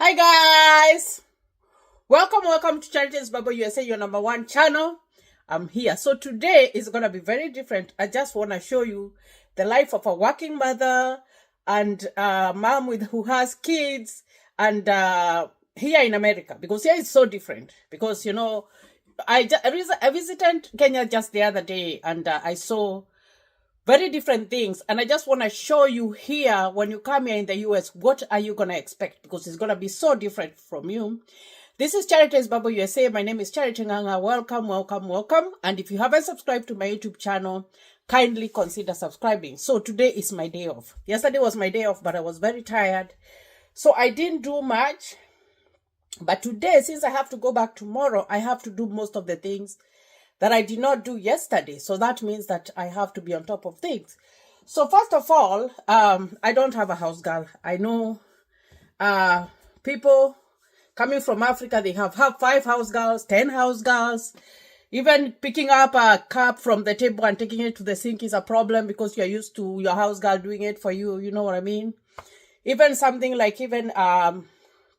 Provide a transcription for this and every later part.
Hi guys, welcome to Charities Bible USA, your number one channel. I'm here. So today is gonna be very different. I just want to show you the life of a working mother and mom who has kids, and here in America, because here it's so different. Because I visited Kenya just the other day, and I saw very different things, and I just want to show you here, when you come here in the US, what are you going to expect, because it's going to be so different from you. This is Charities Bible USA. My name is Charity Nganga. Welcome. And if you haven't subscribed to my YouTube channel, kindly consider subscribing. So today is my day off. Yesterday was my day off, but I was very tired, so I didn't do much. But today, since I have to go back tomorrow, I have to do most of the things that I did not do yesterday. So that means that I have to be on top of things. So first of all, I don't have a house girl. I know people coming from Africa, they have 5 house girls, 10 house girls. Even picking up a cup from the table and taking it to the sink is a problem, because you're used to your house girl doing it for you. You know what I mean? Even something like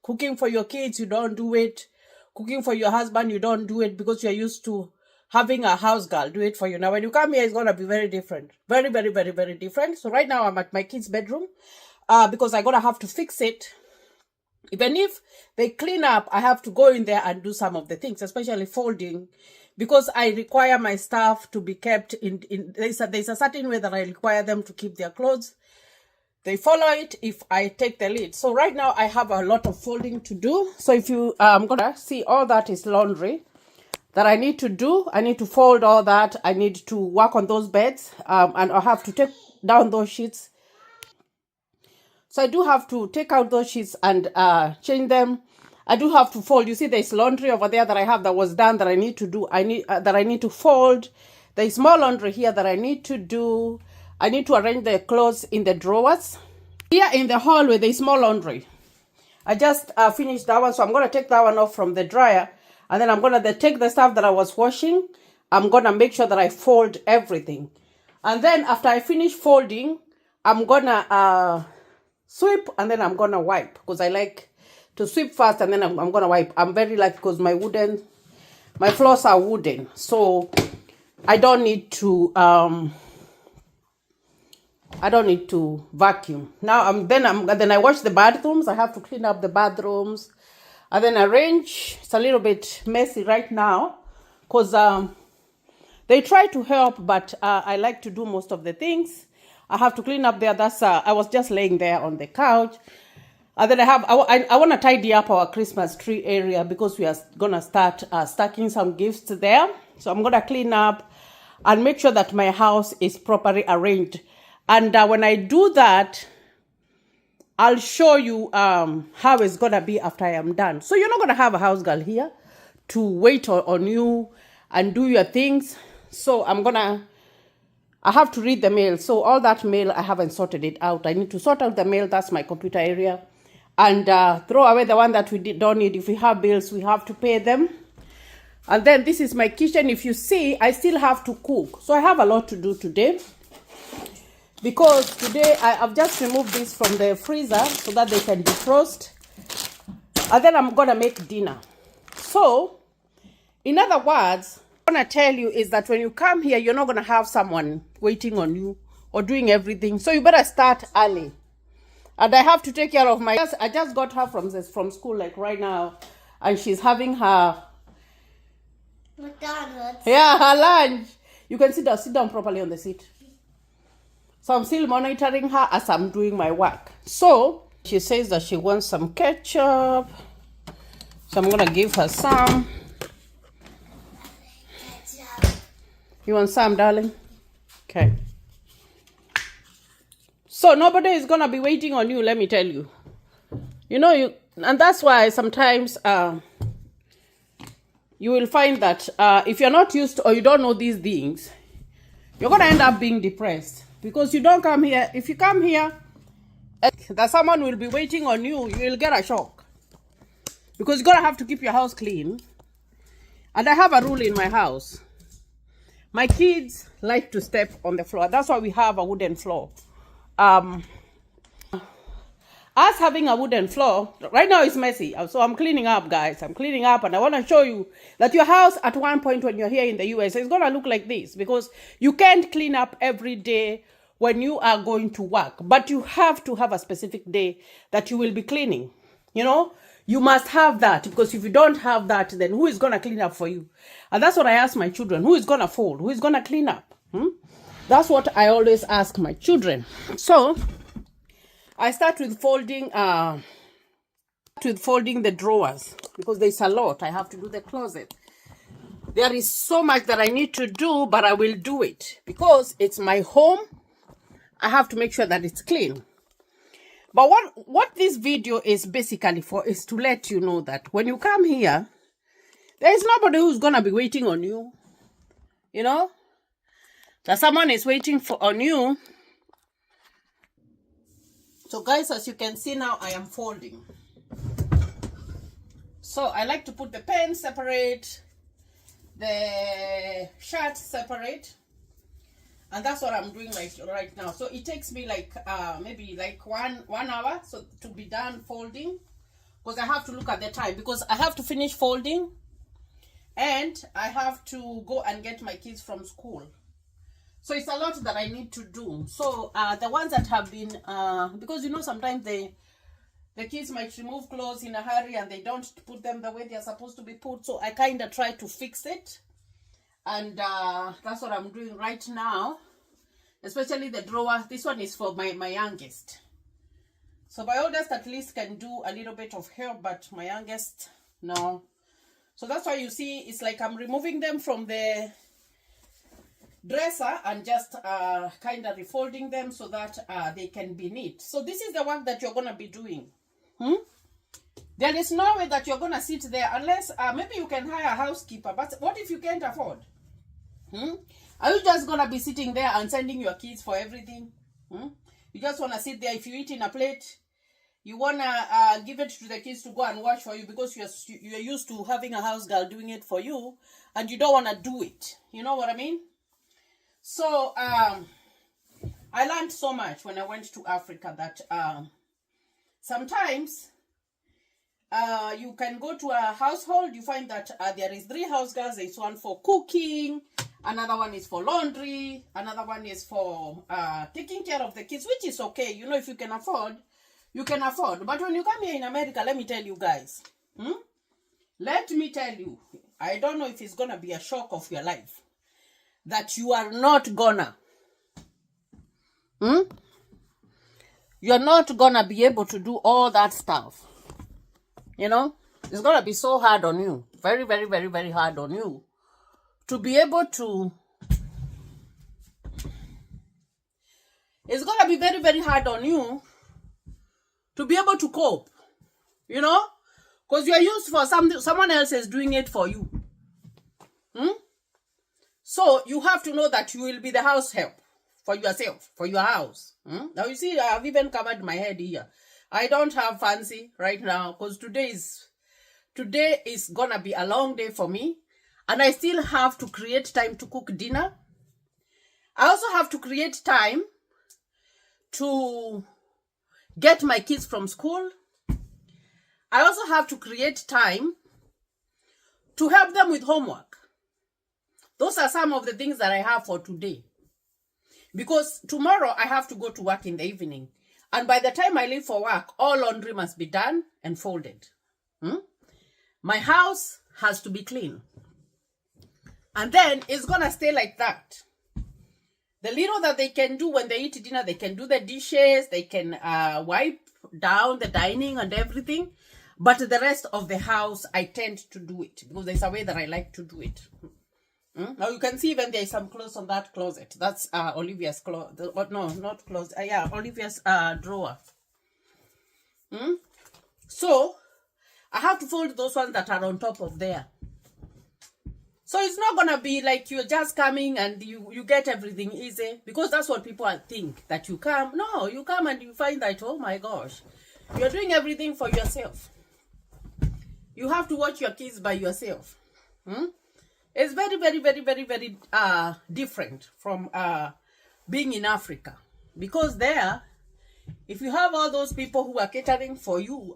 cooking for your kids, you don't do it. Cooking for your husband, you don't do it, because you're used to having a house girl do it for you. Now, when you come here, it's going to be very different. Very, very, very, very different. So right now, I'm at my kids' bedroom because I'm going to have to fix it. Even if they clean up, I have to go in there and do some of the things, especially folding, because I require my staff to be kept in there's a certain way that I require them to keep their clothes. They follow it if I take the lead. So right now, I have a lot of folding to do. So if you I'm going to see, all that is laundry that I need to do. I need to fold all that. I need to work on those beds, and I have to take down those sheets. So I do have to take out those sheets and change them. I do have to fold. You see, there's laundry over there that I have that was done that I need to do. I need to fold. There's more laundry here that I need to do. I need to arrange the clothes in the drawers. Here in the hallway, there's more laundry. I just finished that one, so I'm going to take that one off from the dryer. And then I'm going to take the stuff that I was washing. I'm going to make sure that I fold everything. And then after I finish folding, I'm going to sweep, and then I'm going to wipe. Because I like to sweep first, and then I'm going to wipe. I'm very lucky because my floors are wooden. So I don't need to vacuum. Now then I wash the bathrooms. I have to clean up the bathrooms. And then arrange. It's a little bit messy right now because they try to help, but I like to do most of the things. I have to clean up there. I was just laying there on the couch. And then I want to tidy up our Christmas tree area, because we are going to start stacking some gifts there. So I'm going to clean up and make sure that my house is properly arranged. And when I do that, I'll show you how it's going to be after I am done. So you're not going to have a house girl here to wait on you and do your things. So I have to read the mail. So all that mail, I haven't sorted it out. I need to sort out the mail. That's my computer area. And throw away the one that we don't need. If we have bills, we have to pay them. And then this is my kitchen. If you see, I still have to cook. So I have a lot to do today. Because today I've just removed this from the freezer so that they can defrost. And then I'm going to make dinner. So, in other words, what I'm going to tell you is that when you come here, you're not going to have someone waiting on you or doing everything. So you better start early. And I have to take care of I just got her from school, like right now. And she's having her McDonald's. Yeah, her lunch. You can sit down properly on the seat. So I'm still monitoring her as I'm doing my work. So she says that she wants some ketchup. So I'm going to give her some. Ketchup. You want some, darling? Okay. So nobody is going to be waiting on you, let me tell you. And that's why sometimes you will find that if you're not used to, or you don't know these things, you're going to end up being depressed. Because you don't come here. If you come here, that someone will be waiting on you, you will get a shock. Because you're going to have to keep your house clean. And I have a rule in my house. My kids like to step on the floor. That's why we have a wooden floor. Us having a wooden floor, right now it's messy. So I'm cleaning up, guys. I'm cleaning up, and I want to show you that your house at one point when you're here in the US is going to look like this, because you can't clean up every day when you are going to work. But you have to have a specific day that you will be cleaning. You know, you must have that, because if you don't have that, then who is going to clean up for you? And that's what I ask my children. Who is going to fold? Who is going to clean up? That's what I always ask my children. So I start with folding the drawers, because there's a lot. I have to do the closet. There is so much that I need to do, but I will do it because it's my home. I have to make sure that it's clean. But what this video is basically for is to let you know that when you come here, there is nobody who's gonna be waiting on you. You know, that someone is waiting on you. So guys, as you can see now, I am folding. So I like to put the pen separate, the shirt separate, and that's what I'm doing right now. So it takes me like maybe like one hour so to be done folding, because I have to look at the time, because I have to finish folding and I have to go and get my kids from school. So it's a lot that I need to do. So the ones that have been, because you know sometimes the kids might remove clothes in a hurry and they don't put them the way they're supposed to be put. So I kind of try to fix it. And that's what I'm doing right now. Especially the drawer. This one is for my youngest. So my oldest at least can do a little bit of help, but my youngest, no. So that's why you see it's like I'm removing them from the dresser and just kind of refolding them so that they can be neat. So this is the work that you're going to be doing. There is no way that you're going to sit there unless maybe you can hire a housekeeper. But what if you can't afford? Are you just going to be sitting there and sending your kids for everything? You just want to sit there. If you eat in a plate, you want to give it to the kids to go and wash for you, because you're used to having a house girl doing it for you and you don't want to do it. You know what I mean? So I learned so much when I went to Africa that sometimes you can go to a household, you find that there is 3 house girls. There's one for cooking, another one is for laundry, another one is for taking care of the kids, which is okay. You know, if you can afford, you can afford. But when you come here in America, let me tell you guys, let me tell you, I don't know if it's gonna be a shock of your life, that you are not gonna you're not gonna be able to do all that stuff. You know, it's gonna be so hard on you, very, very, very, very hard on you to be able to, it's gonna be very, very hard on you to be able to cope, you know, because you're used for someone else is doing it for you. So you have to know that you will be the house help for yourself, for your house. Now you see, I've even covered my head here. I don't have fancy right now because today is gonna be a long day for me, and I still have to create time to cook dinner. I also have to create time to get my kids from school. I also have to create time to help them with homework. Those are some of the things that I have for today. Because tomorrow I have to go to work in the evening. And by the time I leave for work, all laundry must be done and folded. My house has to be clean. And then it's going to stay like that. The little that they can do when they eat dinner, they can do the dishes, they can wipe down the dining and everything. But the rest of the house, I tend to do it because there's a way that I like to do it. Now you can see even there is some clothes on that closet. That's Olivia's closet. No, not closet. Yeah, Olivia's drawer. So I have to fold those ones that are on top of there. So it's not gonna be like you're just coming and you get everything easy, because that's what people think, that you come. No, you come and you find that, oh my gosh, you're doing everything for yourself. You have to watch your kids by yourself. It's very, very, very, very, very different from being in Africa, because there If you have all those people who are catering for you,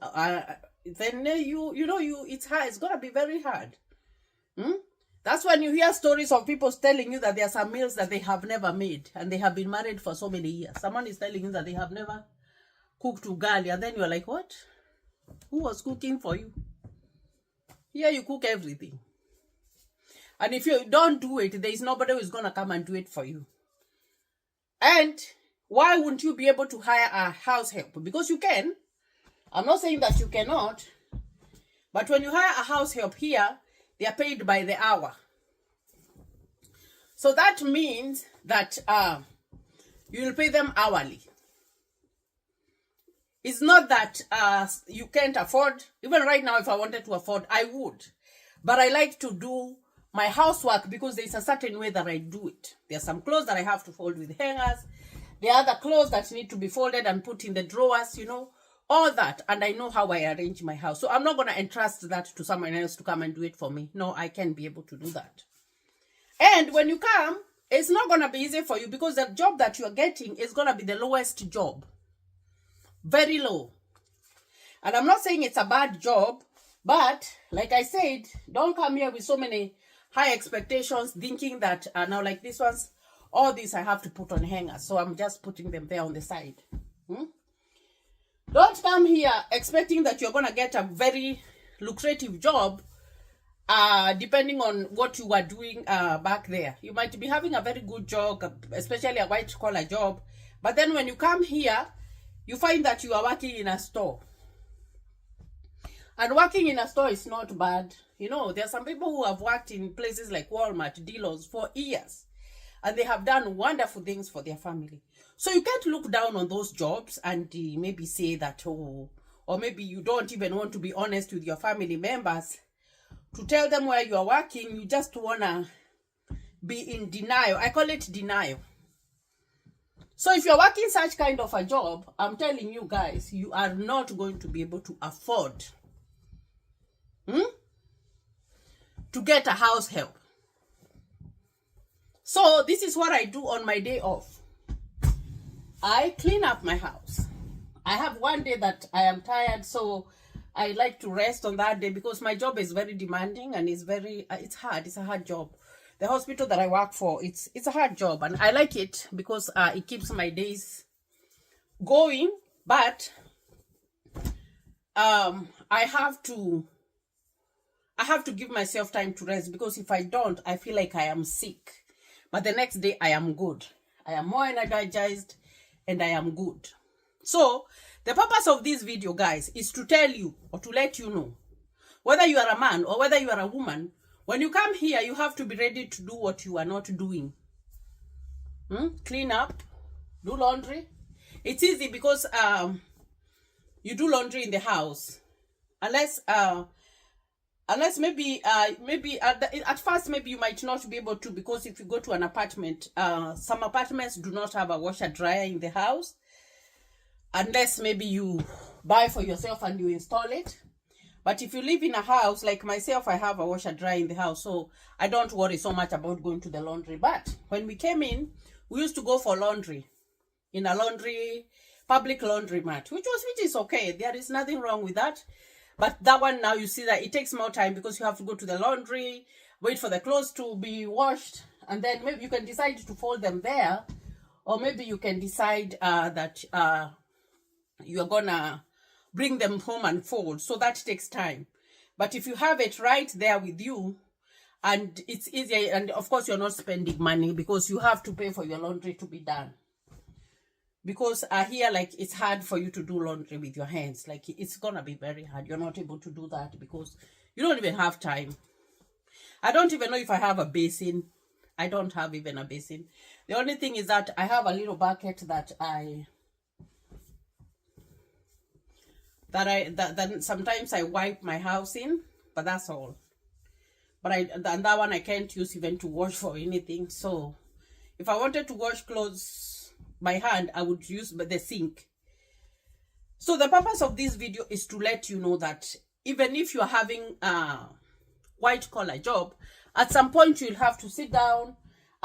then it's hard. It's gonna be very hard. That's when you hear stories of people telling you that there are some meals that they have never made, and they have been married for so many years. Someone is telling you that they have never cooked ugali, and then you're like, what? Who was cooking for you? Here you cook everything. And if you don't do it, there is nobody who is going to come and do it for you. And why wouldn't you be able to hire a house help? Because you can. I'm not saying that you cannot. But when you hire a house help here, they are paid by the hour. So that means that you will pay them hourly. It's not that you can't afford. Even right now, if I wanted to afford, I would. But I like to do my housework because there's a certain way that I do it. There are some clothes that I have to fold with hangers. There are other clothes that need to be folded and put in the drawers, all that. And I know how I arrange my house. So I'm not going to entrust that to someone else to come and do it for me. No, I can't be able to do that. And when you come, it's not going to be easy for you because the job that you're getting is going to be the lowest job. Very low. And I'm not saying it's a bad job, but like I said, don't come here with so many high expectations thinking that now like this one's, all this I have to put on hangers. So I'm just putting them there on the side. Don't come here expecting that you're going to get a very lucrative job depending on what you are doing back there. You might be having a very good job, especially a white collar job. But then when you come here, you find that you are working in a store. And working in a store is not bad. There are some people who have worked in places like Walmart, dealers for years. And they have done wonderful things for their family. So you can't look down on those jobs and maybe say that, or maybe you don't even want to be honest with your family members to tell them where you are working. You just want to be in denial. I call it denial. So if you're working such kind of a job, I'm telling you guys, you are not going to be able to afford to get a house help. So this is what I do on my day off. I clean up my house. I have one day that I am tired, so I like to rest on that day because my job is very demanding and it's hard. It's a hard job. The hospital that I work for, it's a hard job, and I like it because it keeps my days going. But I have to give myself time to rest because if I don't, I feel like I am sick. But the next day I am good. I am more energized and I am good. So the purpose of this video, guys, is to tell you or to let you know, whether you are a man or whether you are a woman, when you come here, you have to be ready to do what you are not doing. Clean up, do laundry. It's easy because you do laundry in the house. Unless maybe at first maybe you might not be able to, because if you go to an apartment, some apartments do not have a washer dryer in the house, unless maybe you buy for yourself and you install it. But if you live in a house like myself, I have a washer dryer in the house, so I don't worry so much about going to the laundry. But when we came in, we used to go for laundry in a public laundromat, which is okay. There is nothing wrong with that. But that one now, you see that it takes more time because you have to go to the laundry, wait for the clothes to be washed, and then maybe you can decide to fold them there, or maybe you can decide that you're gonna bring them home and fold. So that takes time. But if you have it right there with you, and it's easier, and of course you're not spending money because you have to pay for your laundry to be done. Because here, like, it's hard for you to do laundry with your hands. Like, it's gonna be very hard. You're not able to do that because you don't even have time. I don't even know if I have a basin. I don't have even a basin. The only thing is that I have a little bucket that sometimes I wipe my house in, but that's all. But and that one I can't use even to wash for anything. So if I wanted to wash clothes by hand, I would use the sink. So the purpose of this video is to let you know that even if you're having a white collar job, at some point you'll have to sit down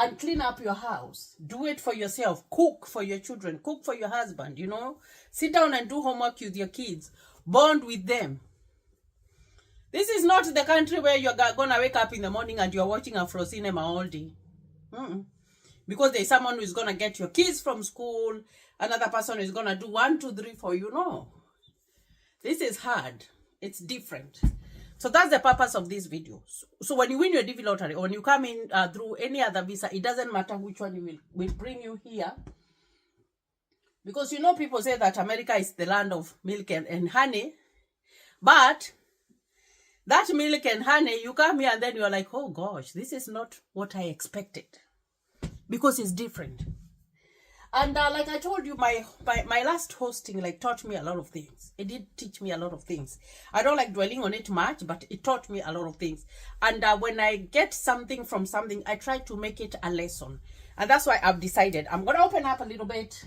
and clean up your house. Do it for yourself. Cook for your children. Cook for your husband, you know. Sit down and do homework with your kids. Bond with them. This is not the country where you're going to wake up in the morning and you're watching Afro cinema all day. Because there's someone who's going to get your kids from school. Another person is going to do 1, 2, 3 for you. No. This is hard. It's different. So that's the purpose of this video. So when you win your DV lottery, or when you come in through any other visa, it doesn't matter which one will bring you here. Because you know people say that America is the land of milk and honey. But that milk and honey, you come here and then you're like, oh gosh, this is not what I expected. Because it's different. And like I told you, my last hosting taught me a lot of things. It did teach me a lot of things. I don't like dwelling on it much, but it taught me a lot of things. And when I get something from something, I try to make it a lesson. And that's why I've decided I'm going to open up a little bit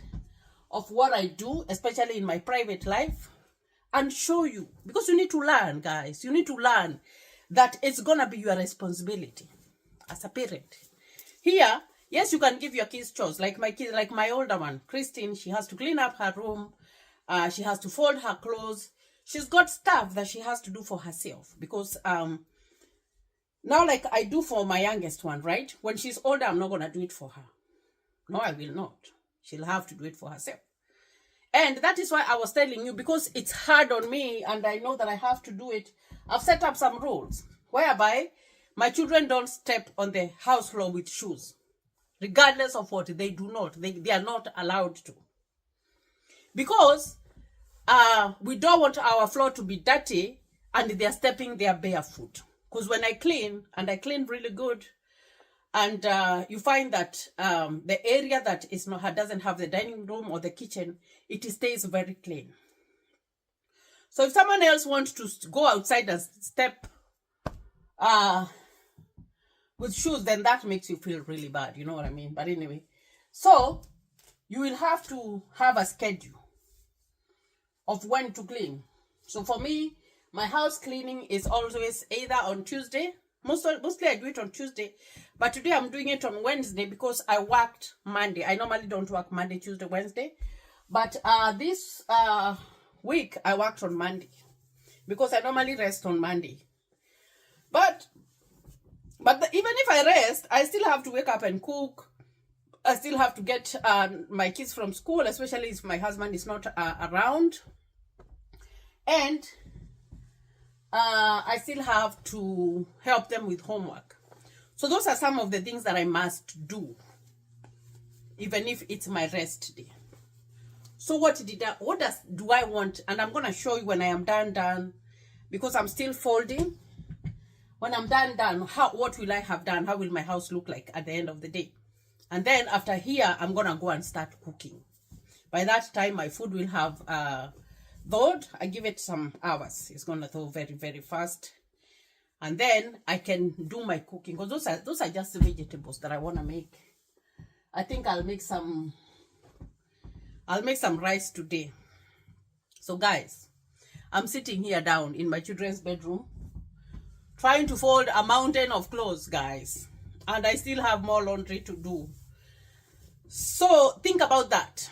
of what I do, especially in my private life, and show you. Because you need to learn, guys. You need to learn that it's going to be your responsibility as a parent. Here, yes, you can give your kids chores. Like my older one, Christine, she has to clean up her room. She has to fold her clothes. She's got stuff that she has to do for herself. Because now, like I do for my youngest one, right? When she's older, I'm not going to do it for her. No, I will not. She'll have to do it for herself. And that is why I was telling you, because it's hard on me and I know that I have to do it. I've set up some rules whereby my children don't step on the house floor with shoes. Regardless of what, they do not. They are not allowed to. Because we don't want our floor to be dirty and they are stepping there barefoot. Because when I clean, and I clean really good, and you find that the area that doesn't have the dining room or the kitchen, it stays very clean. So if someone else wants to go outside and step with shoes, then that makes you feel really bad. You know what I mean? But anyway, so you will have to have a schedule of when to clean. So for me, my house cleaning is always either on Tuesday. Mostly I do it on Tuesday. But today I'm doing it on Wednesday because I worked Monday. I normally don't work Monday, Tuesday, Wednesday. But this week I worked on Monday because I normally rest on Monday. But even if I rest, I still have to wake up and cook. I still have to get my kids from school, especially if my husband is not around. And I still have to help them with homework. So those are some of the things that I must do, even if it's my rest day. So what do I want? And I'm going to show you when I am done, because I'm still folding. When I'm done, what will I have done? How will my house look like at the end of the day? And then after here, I'm going to go and start cooking. By that time, my food will have thawed. I give it some hours. It's going to thaw very, very fast. And then I can do my cooking. Because those are just the vegetables that I want to make. I think I'll make some rice today. So guys, I'm sitting here down in my children's bedroom, trying to fold a mountain of clothes, guys. And I still have more laundry to do. So think about that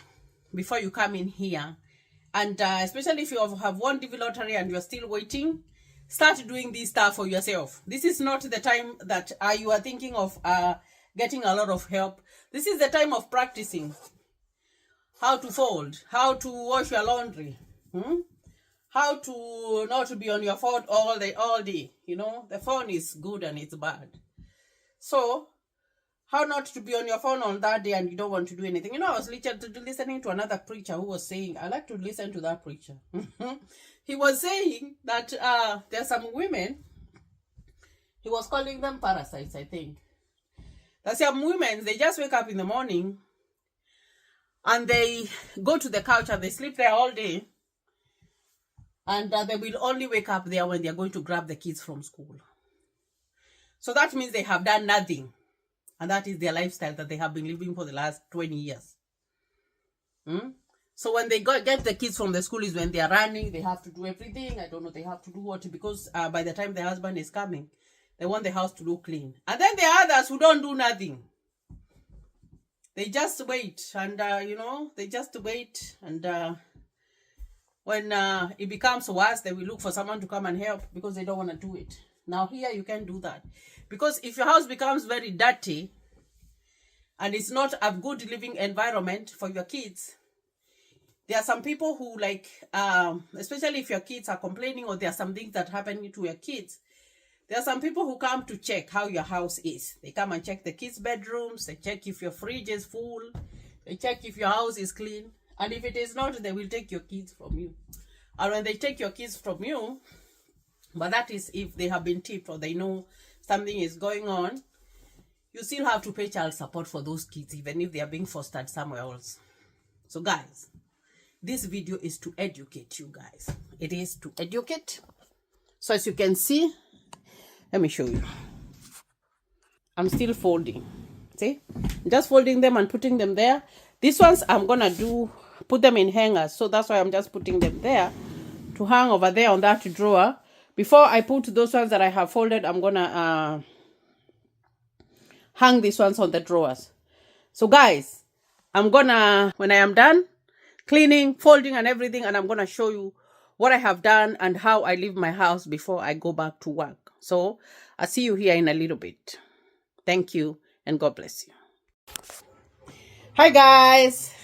before you come in here. And especially if you have won DV lottery and you're still waiting, start doing this stuff for yourself. This is not the time that you are thinking of getting a lot of help. This is the time of practicing how to fold, how to wash your laundry, how to not be on your phone all day. You know, the phone is good and it's bad. So, how not to be on your phone on that day and you don't want to do anything. You know, I was listening to another preacher who was saying, I like to listen to that preacher. He was saying that there are some women, he was calling them parasites, I think. There's some women, they just wake up in the morning and they go to the couch and they sleep there all day. And they will only wake up there when they're going to grab the kids from school. So that means they have done nothing. And that is their lifestyle that they have been living for the last 20 years. So when they get the kids from the school is when they are running. They have to do everything. I don't know. They have to do what? Because by the time the husband is coming, they want the house to look clean. And then there are others who don't do nothing. They just wait, and they just wait, and when it becomes worse, they will look for someone to come and help because they don't want to do it. Now here you can do that, because if your house becomes very dirty and it's not a good living environment for your kids, there are some people who like, especially if your kids are complaining or there are some things that happen to your kids, there are some people who come to check how your house is. They come and check the kids' bedrooms. They check if your fridge is full. They check if your house is clean. And if it is not, they will take your kids from you. And when they take your kids from you, but that is if they have been tipped or they know something is going on, you still have to pay child support for those kids, even if they are being fostered somewhere else. So guys, this video is to educate you guys. It is to educate. So as you can see, let me show you. I'm still folding. See? Just folding them and putting them there. These ones I'm gonna put them in hangers. So that's why I'm just putting them there to hang over there on that drawer. Before I put those ones that I have folded, I'm gonna hang these ones on the drawers. So guys, I'm gonna, when I am done cleaning, folding and everything, and I'm gonna show you what I have done and how I leave my house before I go back to work. So I'll see you here in a little bit. Thank you and God bless you. Hi guys.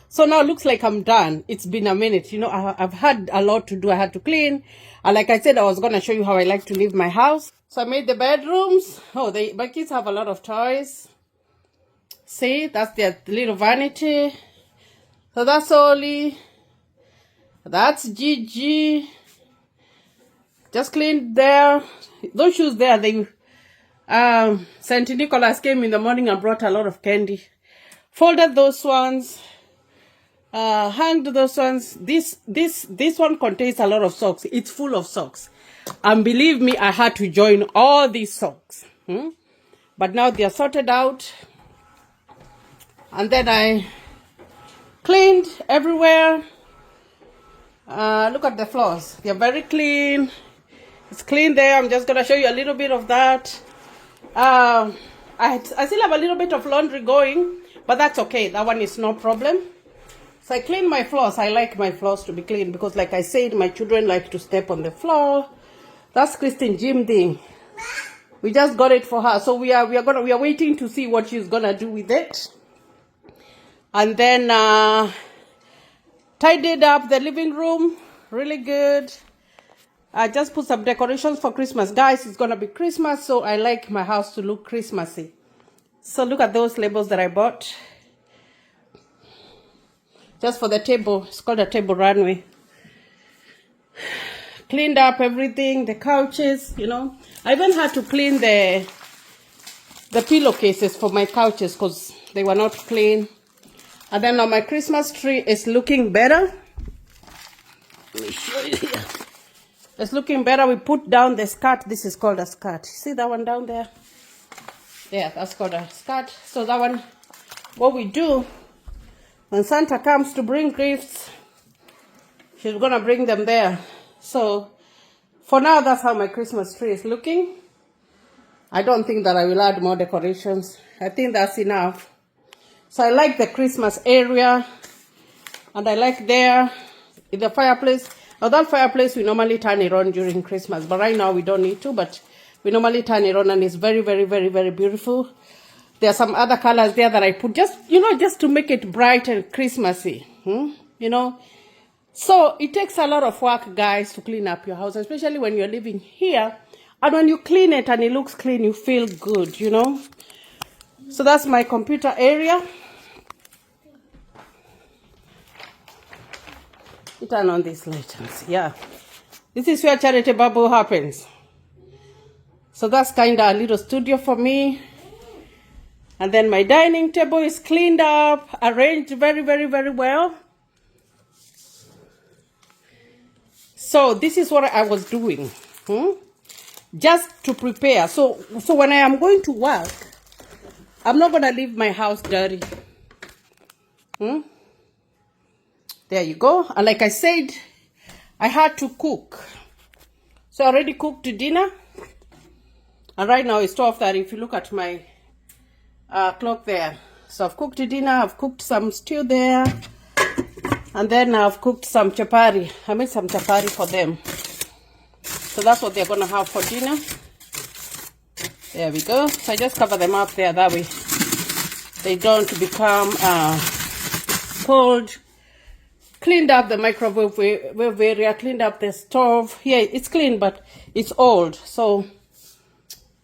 So now it looks like I'm done. It's been a minute. I've had a lot to do. I had to clean. And like I said, I was going to show you how I like to leave my house. So I made the bedrooms. Oh, my kids have a lot of toys. See, that's their little vanity. So that's Oli. That's Gigi. Just cleaned there. Those shoes there, St. Nicholas came in the morning and brought a lot of candy. Folded those ones. Hanged those ones. This one contains a lot of socks. It's full of socks. And believe me, I had to join all these socks. But now they are sorted out. And then I cleaned everywhere. Look at the floors. They're very clean. It's clean there. I'm just going to show you a little bit of that. I still have a little bit of laundry going, but that's okay. That one is no problem. So I clean my floors. I like my floors to be clean because, like I said, my children like to step on the floor. That's Christine gym thing. We just got it for her. So we are waiting to see what she's gonna do with it. And then tidied up the living room. Really good. I just put some decorations for Christmas. Guys, it's gonna be Christmas, so I like my house to look Christmassy. So look at those labels that I bought. Just for the table. It's called a table runway. Cleaned up everything, the couches, I even had to clean the pillowcases for my couches because they were not clean. And then now my Christmas tree is looking better. Let me show you here. It's looking better. We put down the skirt. This is called a skirt. See that one down there? Yeah, that's called a skirt. So that one, what we do, when Santa comes to bring gifts, she's going to bring them there. So for now, that's how my Christmas tree is looking. I don't think that I will add more decorations. I think that's enough. So I like the Christmas area. And I like there in the fireplace. Now that fireplace, we normally turn it on during Christmas. But right now, we don't need to. But we normally turn it on. And it's very, very, very, very beautiful. There are some other colors there that I put just, just to make it bright and Christmassy. So it takes a lot of work, guys, to clean up your house, especially when you're living here. And when you clean it and it looks clean, you feel good, So that's my computer area. You turn on this light and see. Yeah. This is where Charity Bubble happens. So that's kind of a little studio for me. And then my dining table is cleaned up, arranged very, very, very well. So this is what I was doing, just to prepare. So when I am going to work, I'm not going to leave my house dirty. There you go. And like I said, I had to cook. So I already cooked dinner. And right now it's 12:30. If you look at my clock there. So I've cooked dinner. I've cooked some stew there. And then I've cooked some chapati. I made some chapati for them. So that's what they're going to have for dinner. There we go. So I just cover them up there. That way they don't become cold. Cleaned up the microwave area. Cleaned up the stove. Yeah, it's clean, but it's old. So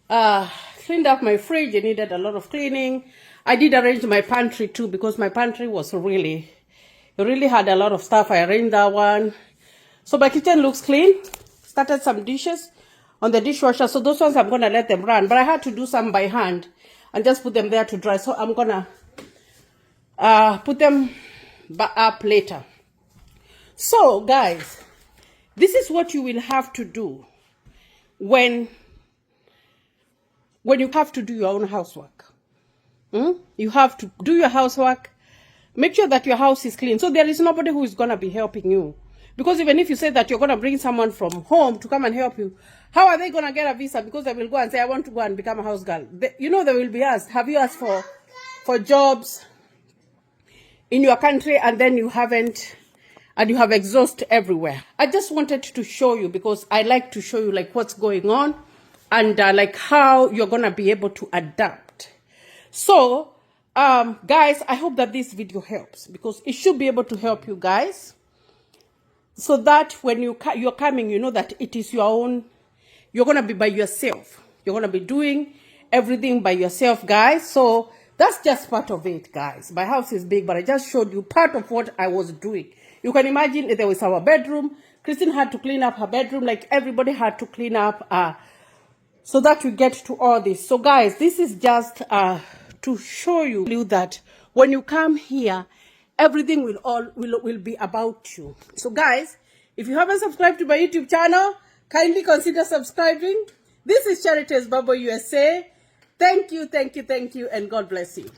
cleaned up my fridge. It needed a lot of cleaning. I did arrange my pantry too, because my pantry was really had a lot of stuff. I arranged that one. So my kitchen looks clean. Started some dishes on the dishwasher. So those ones I'm going to let them run. But I had to do some by hand and just put them there to dry. So I'm going to put them up later. So guys, this is what you will have to do when you have to do your own housework. You have to do your housework. Make sure that your house is clean. So there is nobody who is going to be helping you. Because even if you say that you're going to bring someone from home to come and help you, how are they going to get a visa? Because they will go and say, I want to go and become a house girl. They will be asked, have you asked for jobs in your country? And then you haven't, and you have exhausted everywhere. I just wanted to show you, because I like to show you like what's going on and like how you're going to be able to adapt. So, guys, I hope that this video helps, because it should be able to help you guys. So that when you're coming, you know that it is your own, you're going to be by yourself. You're going to be doing everything by yourself, guys. So that's just part of it, guys. My house is big, but I just showed you part of what I was doing. You can imagine there was our bedroom. Christine had to clean up her bedroom, like everybody had to clean up so that we get to all this. So guys, this is just to show you that when you come here, everything will be about you. So guys, if you haven't subscribed to my YouTube channel, kindly consider subscribing. This is Charity's Bubble USA. Thank you, and God bless you.